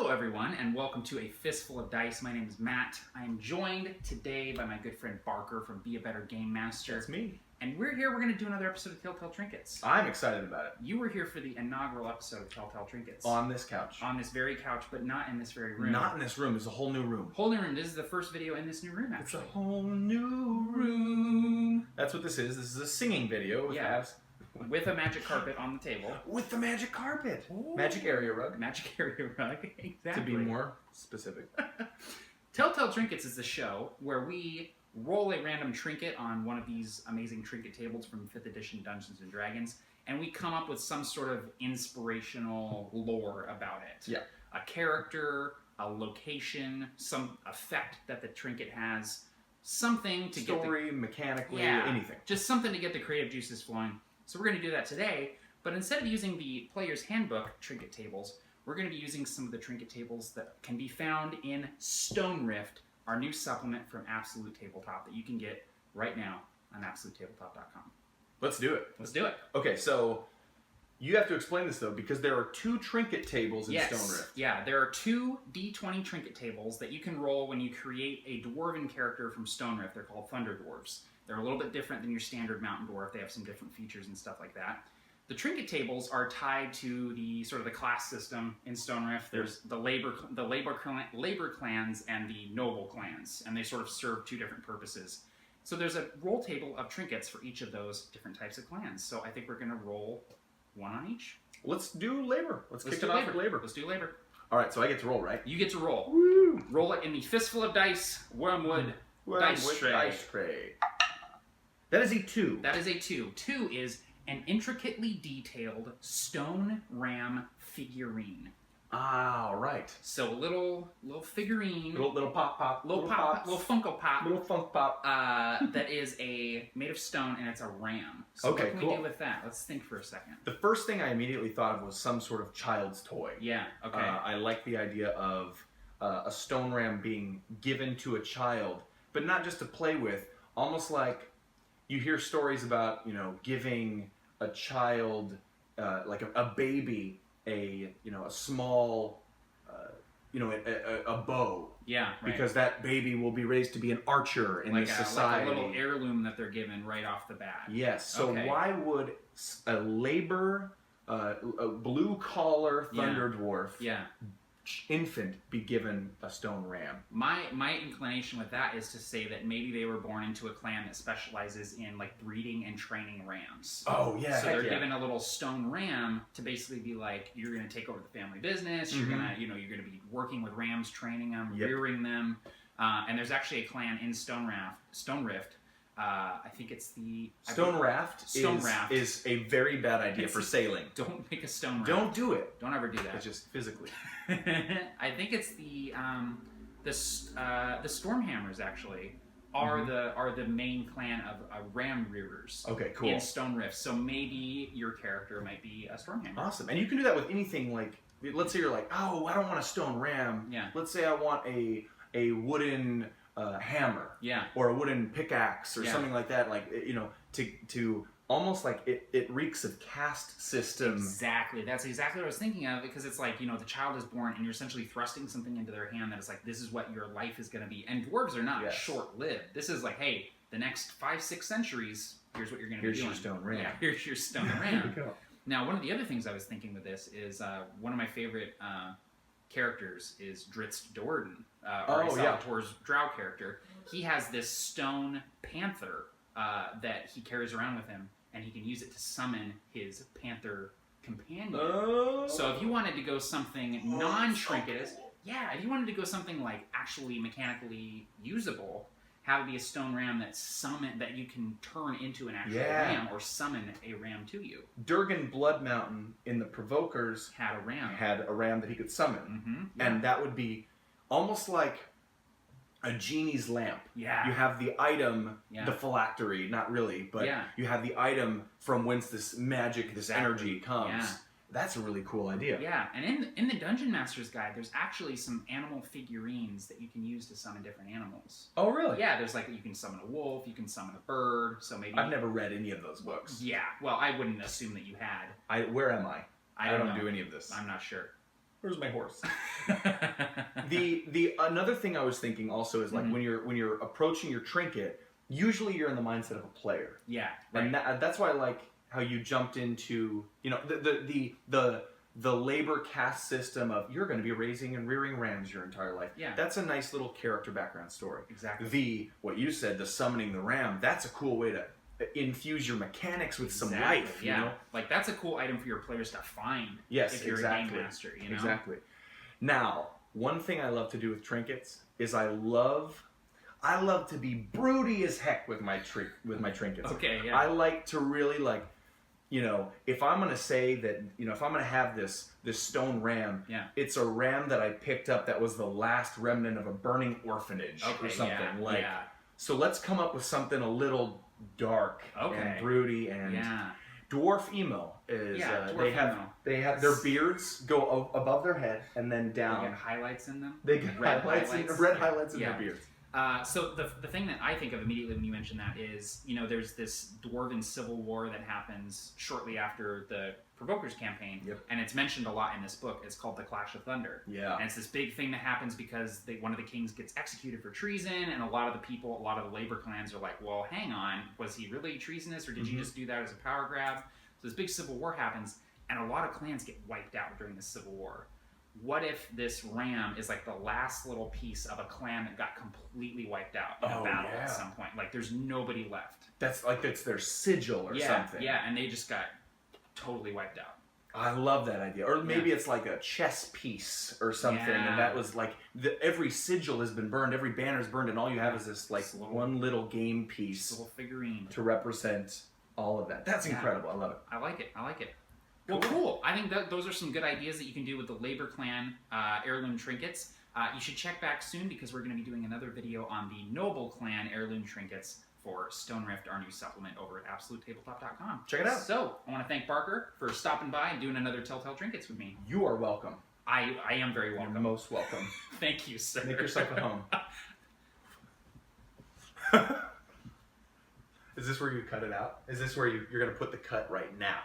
Hello everyone, and welcome to A Fistful of Dice. My name is Matt. I am joined today by my good friend Barker from Be a Better Game Master. That's me. And we're going to do another episode of Telltale Trinkets. I'm excited about it. You were here for the inaugural episode of Telltale Trinkets. On this couch. On this very couch, but not in this very room. Not in this room. It's a whole new room. Whole new room. This is the first video in this new room, actually. It's a whole new room. That's what this is. This is a singing video with abs. With a magic carpet on the table. With the magic carpet. Ooh. Magic area rug. Magic area rug. Exactly. To be more specific. Telltale Trinkets is the show where we roll a random trinket on one of these amazing trinket tables from 5th edition Dungeons & Dragons, and we come up with some sort of inspirational lore about it. Yeah. A character, a location, some effect that the trinket has, something to get Story, mechanically, anything. Just something to get the creative juices flowing. So we're going to do that today, but instead of using the Player's Handbook trinket tables, we're going to be using some of the trinket tables that can be found in Stone Rift, our new supplement from Absolute Tabletop that you can get right now on absolutetabletop.com. Let's do it. Let's do it. Okay, so you have to explain this, though, because there are 2 trinket tables in Stone Rift. Yeah, there are 2 D20 trinket tables that you can roll when you create a dwarven character from Stone Rift. They're called Thunder Dwarves. They're a little bit different than your standard Mountain Dwarf. They have some different features and stuff like that. The trinket tables are tied to the sort of the class system in Stone Rift. There's the labor clans and the noble clans, and they sort of serve 2 different purposes. So there's a roll table of trinkets for each of those different types of clans. So I think we're going to roll 1 on each. Let's do labor. Let's kick it off with labor. Let's do labor. All right, so I get to roll, right? You get to roll. Woo! Roll it in the Fistful of Dice Wormwood Dice Tray. That is a 2. That is a 2. 2 is an intricately detailed stone ram figurine. Ah, right. So a little figurine. Little pop. Little Funko Pop. Little funk pop. That is made of stone, and it's a ram. So okay, what can we do with that? Let's think for a second. The first thing I immediately thought of was some sort of child's toy. Yeah, okay. I like the idea of a stone ram being given to a child, but not just to play with, almost like you hear stories about, giving a child, like a baby, a small, a bow. Yeah, right. Because that baby will be raised to be an archer in this society. Like a little heirloom that they're given right off the bat. Yes. So why would a labor, a blue-collar thunder dwarf infant be given a stone ram? My inclination with that is to say that maybe they were born into a clan that specializes in like breeding and training rams. Oh yeah. So they're given a little stone ram to basically be like, you're going to take over the family business. You're gonna be working with rams, training them, rearing them. And there's actually a clan in Stone Rift. I think it's the Stone Raft is a very bad idea for sailing. Don't make a stone raft. Don't do it. Don't ever do that. It's just physically. I think it's the Stormhammers actually are the main clan of ram rearers. Okay, cool. In Stone Rift, so maybe your character might be a Stormhammer. Awesome, and you can do that with anything. Like, let's say you're like, oh, I don't want a stone ram. Yeah. Let's say I want a wooden hammer. Yeah. Or a wooden pickaxe or something like that. Like, to almost like it reeks of caste system. Exactly. That's exactly what I was thinking of, because it's like, the child is born and you're essentially thrusting something into their hand that is like, this is what your life is going to be. And dwarves are not short-lived. This is like, hey, the next 5-6 centuries, here's what you're going to be doing. Here's your stone ram. Yeah, here's your stone ram. Now, one of the other things I was thinking with this is one of my favorite characters is Dritz Do'Urden, Salvatore's Drow character. He has this stone panther that he carries around with him, and he can use it to summon his panther companion. Oh. So if you wanted to go something non-trinket, if you wanted to go something like actually mechanically usable, have it be a stone ram that you can turn into an actual ram or summon a ram to you. Durgan Blood Mountain in the Provokers had a ram that he could summon. Mm-hmm. And that would be almost like a genie's lamp. Yeah. You have the item, the phylactery, not really, but you have the item from whence this magic, this energy comes. Yeah. That's a really cool idea. Yeah, and in the Dungeon Master's Guide, there's actually some animal figurines that you can use to summon different animals. Oh, really? Yeah, there's like, you can summon a wolf, you can summon a bird, so maybe... I've never read any of those books. Yeah, well, I wouldn't assume that you had. Where am I? I don't do any of this. I'm not sure. Where's my horse? The another thing I was thinking also is like when you're approaching your trinket, usually you're in the mindset of a player. Yeah, right. And that's why I like how you jumped into, you know, the labor caste system of you're going to be raising and rearing rams your entire life. Yeah. That's a nice little character background story. Exactly. What you said, the summoning the ram, that's a cool way to infuse your mechanics with some life. Yeah. You know? Like that's a cool item for your players to find. Yes, if you're exactly. a game master, you know? Exactly. Now, one thing I love to do with trinkets is I love to be broody as heck with my trinkets. Okay, yeah. I like to really like, you know, if I'm gonna say that, you know, if I'm gonna have this stone ram, Yeah. it's a ram that I picked up that was the last remnant of a burning orphanage or something. Yeah, like, yeah. so let's come up with something a little dark and broody and dwarf emo is they have their beards go above their head and then down. They get highlights in them. They get red highlights in their beards. So the thing that I think of immediately when you mention that is, you know, there's this dwarven civil war that happens shortly after the Provokers campaign, and it's mentioned a lot in this book. It's called the Clash of Thunder. Yeah. And it's this big thing that happens because one of the kings gets executed for treason, and a lot of the labor clans are like, well, hang on, was he really treasonous, or did you just do that as a power grab? So this big civil war happens, and a lot of clans get wiped out during the civil war. What if this ram is like the last little piece of a clan that got completely wiped out in a battle at some point? Like there's nobody left. That's like it's their sigil or something. Yeah, and they just got totally wiped out. I love that idea. Or maybe it's like a chess piece or something, and that was like every sigil has been burned, every banner is burned, and all you have is this like one little game piece, little figurine to represent all of that. That's incredible. I love it. I like it. Well, cool. I think those are some good ideas that you can do with the Labor Clan heirloom trinkets. You should check back soon because we're going to be doing another video on the Noble Clan heirloom trinkets for Stone Rift, our new supplement over at AbsoluteTabletop.com. Check it out. So, I want to thank Barker for stopping by and doing another Telltale Trinkets with me. You are welcome. I am very welcome. You're most welcome. Thank you, sir. Make yourself at home. Is this where you cut it out? Is this where you're going to put the cut right now?